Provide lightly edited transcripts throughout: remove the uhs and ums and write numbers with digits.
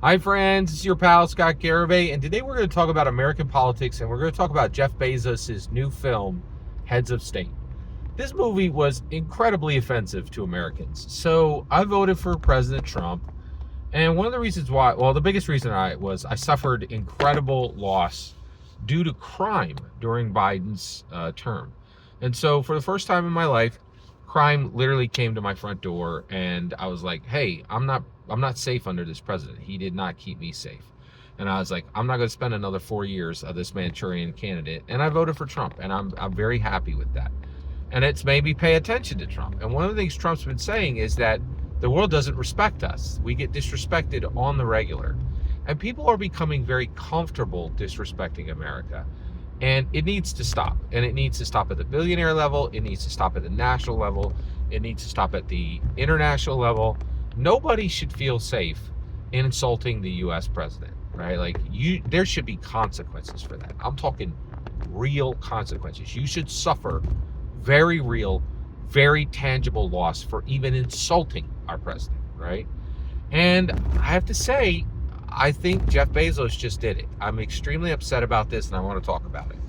Hi, friends. It's your pal, Scott Garibay, and today we're going to talk about American politics, and we're going to talk about Jeff Bezos' new film, Heads of State. This movie was incredibly offensive to Americans, so I voted for President Trump, and one of the reasons why, well, the biggest reason I suffered incredible loss due to crime during Biden's term. And so for the first time in my life, crime literally came to my front door, and I was like, hey, I'm not safe under this president. He did not keep me safe. And I was like, I'm not going to spend another 4 years of this Manchurian candidate. And I voted for Trump, and I'm very happy with that. And it's made me pay attention to Trump. And one of the things Trump's been saying is that the world doesn't respect us. We get disrespected on the regular. And people are becoming very comfortable disrespecting America. And it needs to stop. And it needs to stop at the billionaire level. It needs to stop at the national level. It needs to stop at the international level. Nobody should feel safe in insulting the U.S. president, right? There should be consequences for that. I'm talking real consequences. You should suffer very real, very tangible loss for even insulting our president, right? And I have to say, I think Jeff Bezos just did it. I'm extremely upset about this, and I want to talk about it.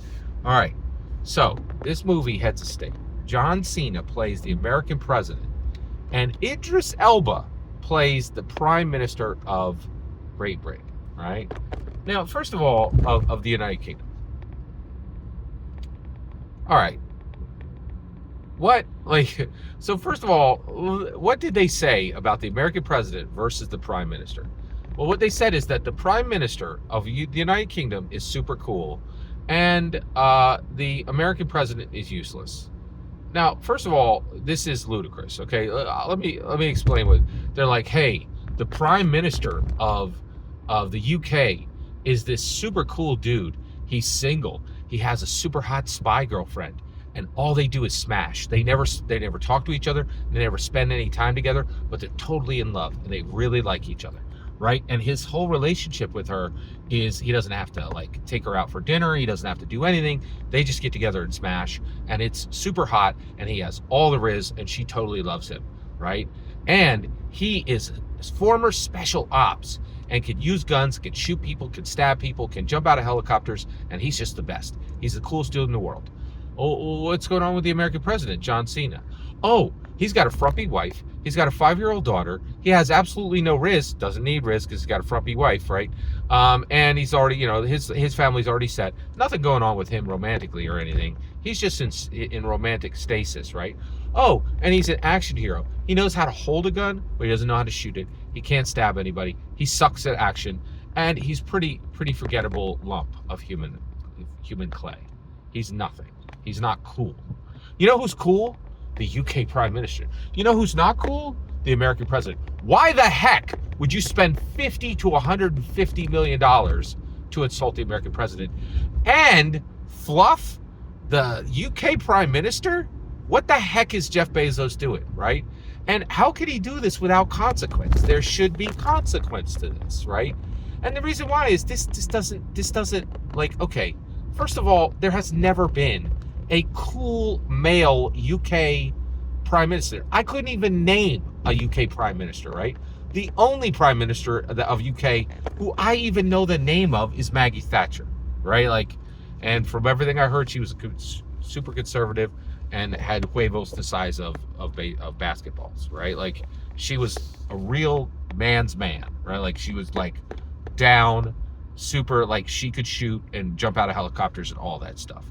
All right. So this movie, Heads of State. John Cena plays the American president, and Idris Elba plays the Prime Minister of Great Britain, right? Now, first of all, of the United Kingdom. All right. So first of all, what did they say about the American president versus the Prime Minister? Well, what they said is that the Prime Minister of the United Kingdom is super cool, and the American president is useless. Now, first of all, this is ludicrous. Okay, let me explain what they're like. Hey, the Prime Minister of the UK is this super cool dude. He's single. He has a super hot spy girlfriend, and all they do is smash. They never talk to each other. They never spend any time together, but they're totally in love and they really like each other. Right? And his whole relationship with her is he doesn't have to take her out for dinner. He doesn't have to do anything. They just get together and smash, and it's super hot, and he has all the riz, and she totally loves him, right? And he is former special ops and can use guns, can shoot people, can stab people, can jump out of helicopters, and he's just the best. He's the coolest dude in the world. Oh, what's going on with the American president, John Cena? Oh, he's got a frumpy wife. He's got a 5-year-old daughter. He has absolutely no riz. Doesn't need riz because he's got a frumpy wife, right? And he's already, his family's already set. Nothing going on with him romantically or anything. He's just in romantic stasis, right? Oh, and he's an action hero. He knows how to hold a gun, but he doesn't know how to shoot it. He can't stab anybody. He sucks at action, and he's pretty forgettable lump of human clay. He's nothing. He's not cool. You know who's cool? The UK Prime Minister. You know who's not cool? The American president. Why the heck would you spend $50 to $150 million to insult the American president and fluff the UK Prime Minister? What the heck is Jeff Bezos doing, right? And how could he do this without consequence? There should be consequence to this, right? And the reason why is this doesn't okay, first of all, there has never been a cool male UK prime minister. I couldn't even name a UK prime minister, right? The only prime minister of UK who I even know the name of is Maggie Thatcher, right? And from everything I heard, she was super conservative and had huevos the size of basketballs, right? She was a real man's man, right? She was down, super, she could shoot and jump out of helicopters and all that stuff.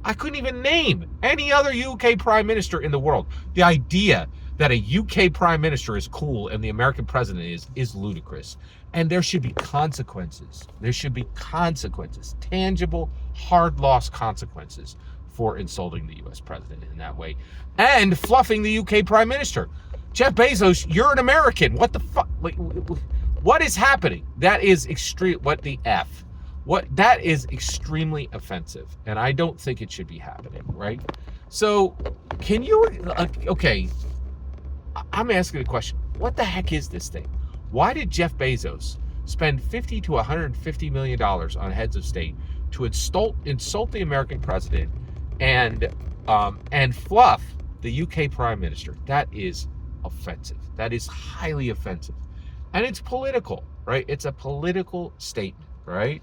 I couldn't even name any other UK prime minister in the world. The idea that a UK prime minister is cool and the American president is ludicrous. And there should be consequences. There should be consequences, tangible, hard loss consequences for insulting the US president in that way and fluffing the UK prime minister. Jeff Bezos, you're an American. What the fuck? What is happening? That is extreme. What the F? That is extremely offensive, and I don't think it should be happening, right? So, can you, okay, I'm asking a question. What the heck is this thing? Why did Jeff Bezos spend $50 to $150 million on Heads of State to insult the American president and fluff the UK Prime Minister? That is offensive. That is highly offensive. And it's political. right? It's a political statement, right?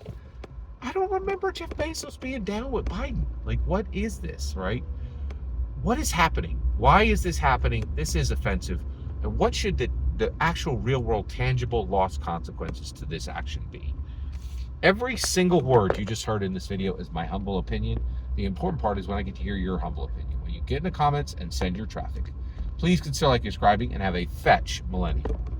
I don't remember Jeff Bezos being down with Biden. Like, what is this, right? What is happening? Why is this happening? This is offensive. And what should the actual real world tangible loss consequences to this action be? Every single word you just heard in this video is my humble opinion. The important part is when I get to hear your humble opinion. When you get in the comments and send your traffic. Please consider like, subscribing, and have a fetch millennium.